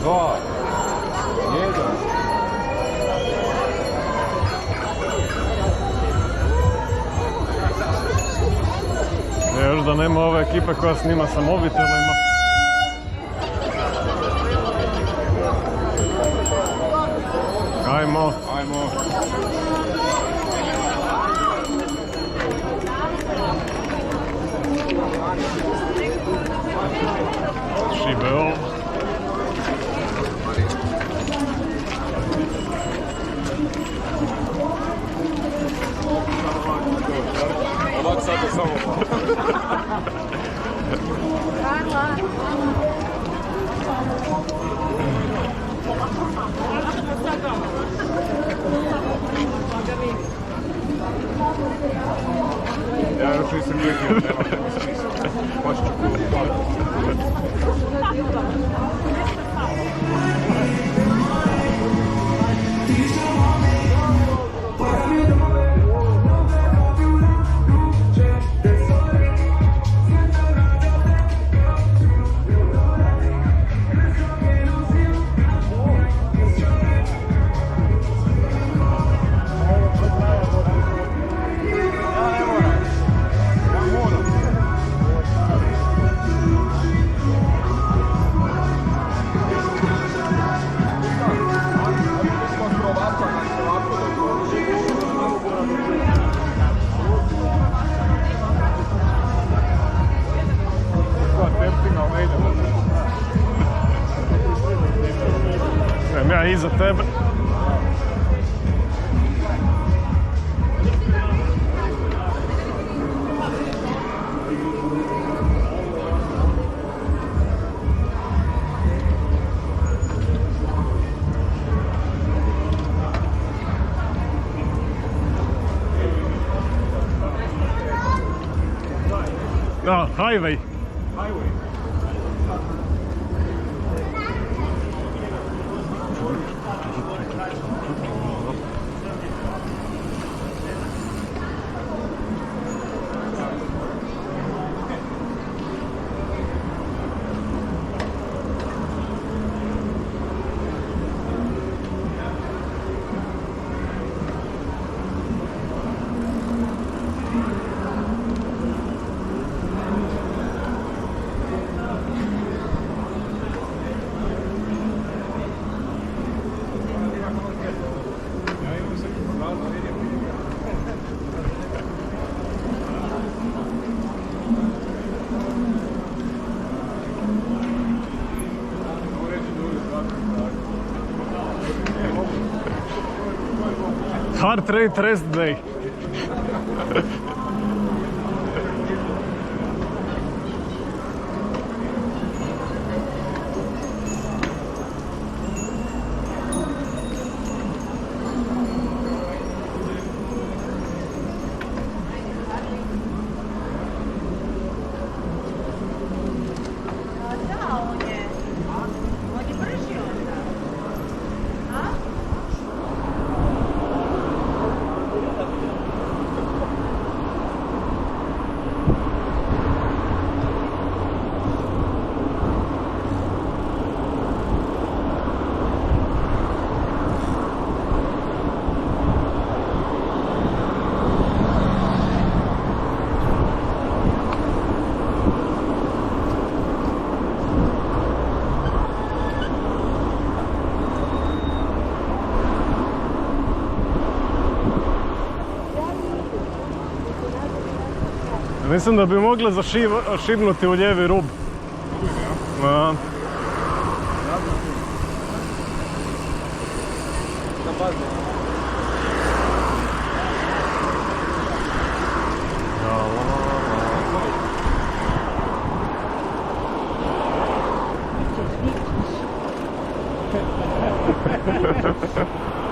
2, 1. Još da nema ove ekipe koja snima sa mobitelima. Ajmo. Ajmo. Šibeol. Ovak sad je samo. Ja još nisam vidio, nema smisla. Baš ću Ja iza tebe. Ja, highway. Hard trade rest day. Mislim da bi mogle zašibnuti u lijevi rub. Ja.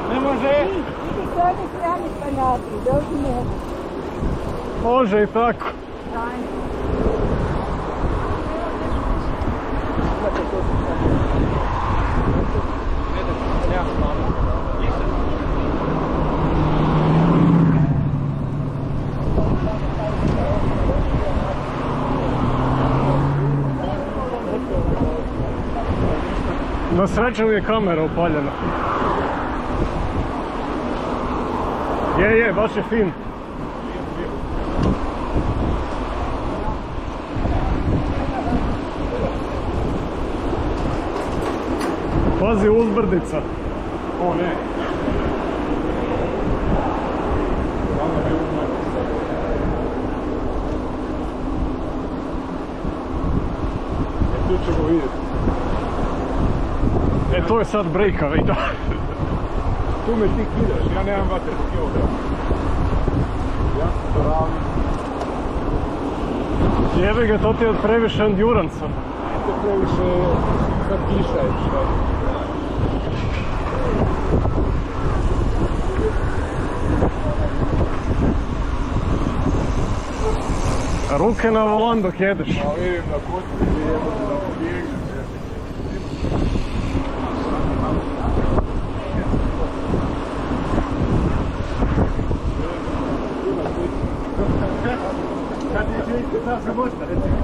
Ne može! Idi s ove strane pa naprijed, dođi ne. Može i tako. Na sreću mi je kamera upaljena. Je, baš je fin. Pazi, uzbrdica. O ne. Tu ćemo vidjeti. To je sad brejka, vidi. Tu me ti kidaš, ja nemam vatre po kilogramu. Ja sam to ravno. Jebe ga, to ti je od previše endurance-a. To previše sad kiša je šta. Ruke na volan dok jedeš. A vidim da potim ti jebate da pobjegnem. Kad je čovjek, sad se možda, recimo.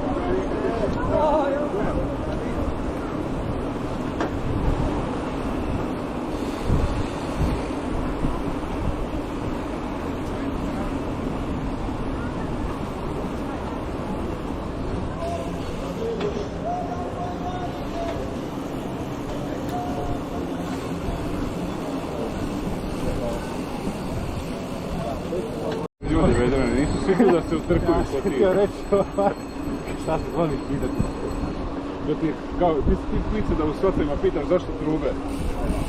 Ljudi vedreni, nisu svi tu da se utrkuju po ti. Htio reći, šta se zvoni kidati. Da ti, kao, ti si ti klice da u sotima pitaš zašto trube.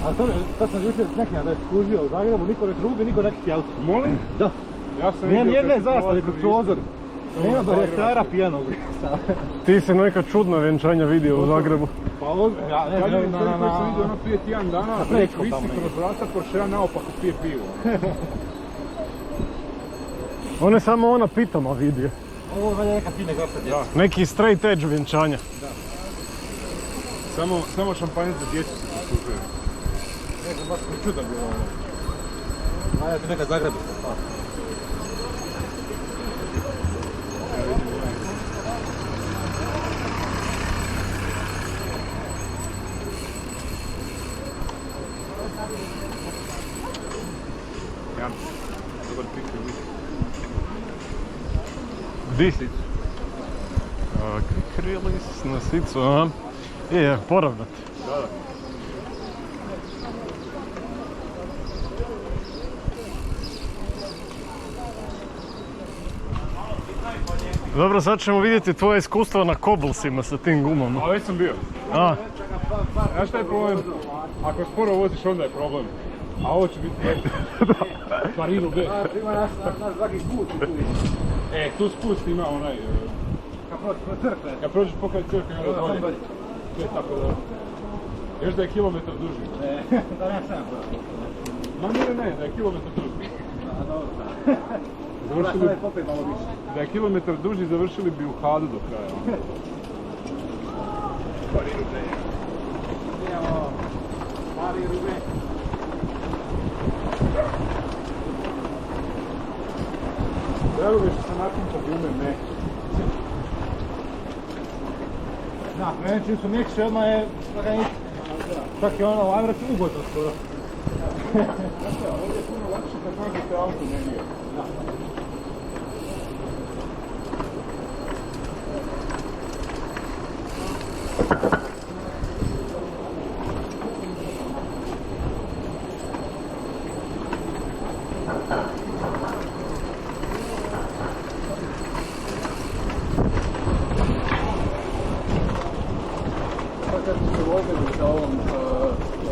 A to sam jučer s nekim da je skužio u Zagrebu, niko ne trubi, niko ne kiti auto. Molim? Da. Ja sam Nema vidio jedne kad sam zastave prolazio kroz ispred. prozor. Nema do rektara pijanog. Ti si neka čudna vjenčanja vidio u Zagrebu. Pa ovo, ja ne Kad je znam, stvari koji sam vidio ono prije tjedan dana, Prečkom visi tamo negdje. kroz vrata Porschea naopako pije pivo. On je samo ona pitoma vidio. ovo je valjda neka fina gospa djeca. Neki straight edge vjenčanja. Samo šampanjac za djecu se poslužuje. Ne znam, baš mi čudan bilo ovo. Valjda ti neka Zagrebica, pa. Jan, dobar pikir vidi. Gdje si? Krili na sicu, aha. Je, poravnat. Da. Dobro, sad ćemo vidjeti tvoje iskustvo na koblsima sa tim gumama. A već sam bio. A, Znaš šta je problem? Ako sporo voziš onda je problem. A ovo će biti Parinu B. Ima naš svaki put tu. Tu spust ima onaj... Kad prođeš po crkve. Kad prođeš pokraj crkve i onda dolje. To je tako dobro. Još da je kilometar duži. Da nema sam prođeš. Ma ne, da je kilometar duži. Dobro. Završili, Sada je popet malo više. da je kilometar duži, završili bi u Hadu do kraja. Parinu B. Imamo Parinu B. Drago mi je što sam nakon po gume me. Da, meni čim su mekše, odmah je laganica. Čak je ono, ajmo reći, ugodno skoro. Ovdje je puno lakše kad nađete auto negdje. Kad smo se vozili sa ovom,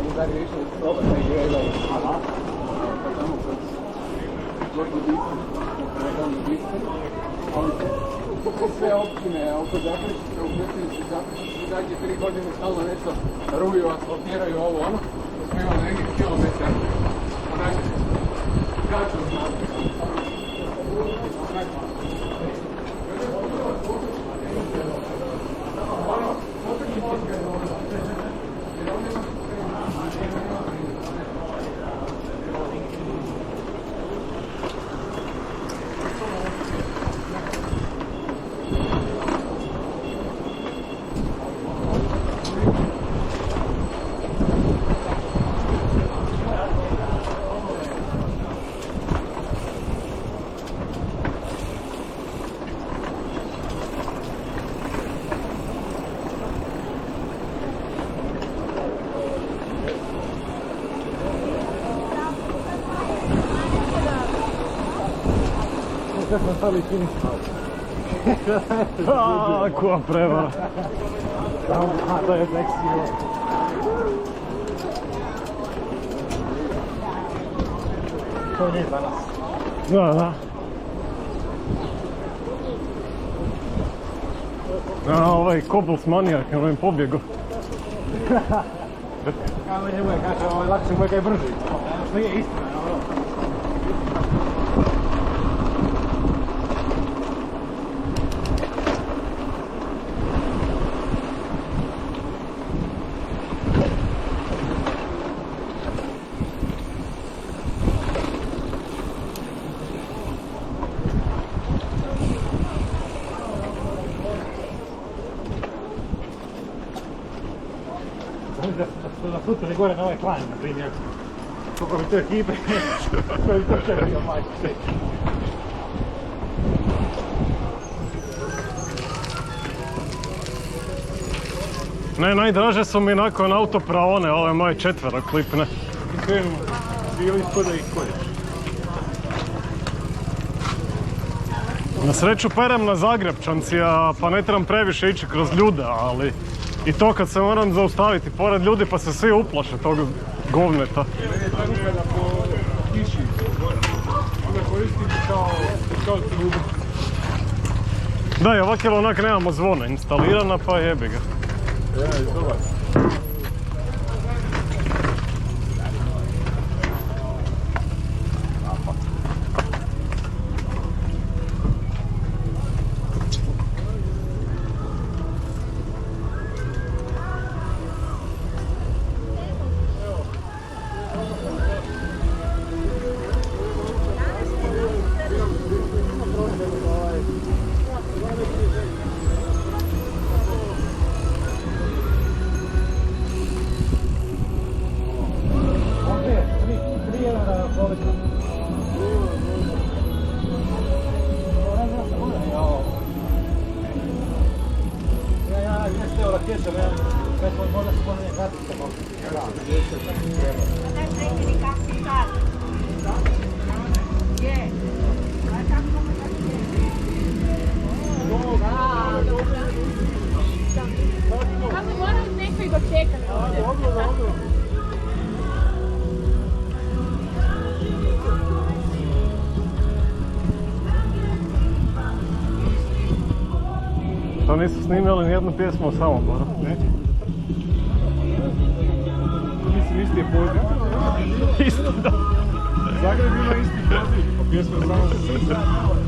u Zagrebu išli probati na Jureloj. Aha. Pa tamo kod Gornji Bistan, na Gornji Bistan. Ali sve općine oko Zaprešića, uključili se Zaprešića, zadnje 3 godine stalno nešto ruju, asfaltiraju ovo ono. Smo imali negdje kilometar, onaj, gaču znati. da smo stali finish. Koja prevara. To je Black Sea. To nije za nas. Da. Ovaj Kobels manijak, ovim pobjegao. Ali njemu je, kaže, lakše mu je kaj brži. Što je istina, ono. Da su nasutili gore na ovaj klanj, na primjer. Koliko bi to ekipe, koji bi to čekio, majko sve. Ne, najdraže su mi nakon autopraone, ove moje četveraklipne. I krenemo, bili iskoda i iskodiš. Na sreću perem na Zagrepčanci, pa ne trebam previše ići kroz ljude, ali i to kad se moram zaustaviti pored ljudi pa se svi uplaše tog govneta. Mene je tako kada po kiši, onda koristim kao trubu. Da, i ovak jer onak nemamo zvona instalirana pa jebi ga. Dobar. To nisu snimali nijednu pjesmu o Samoboru. Mislim, isti je poziv. Isti, da. Zagreb ima isti poziv, pjesma o Samoboru.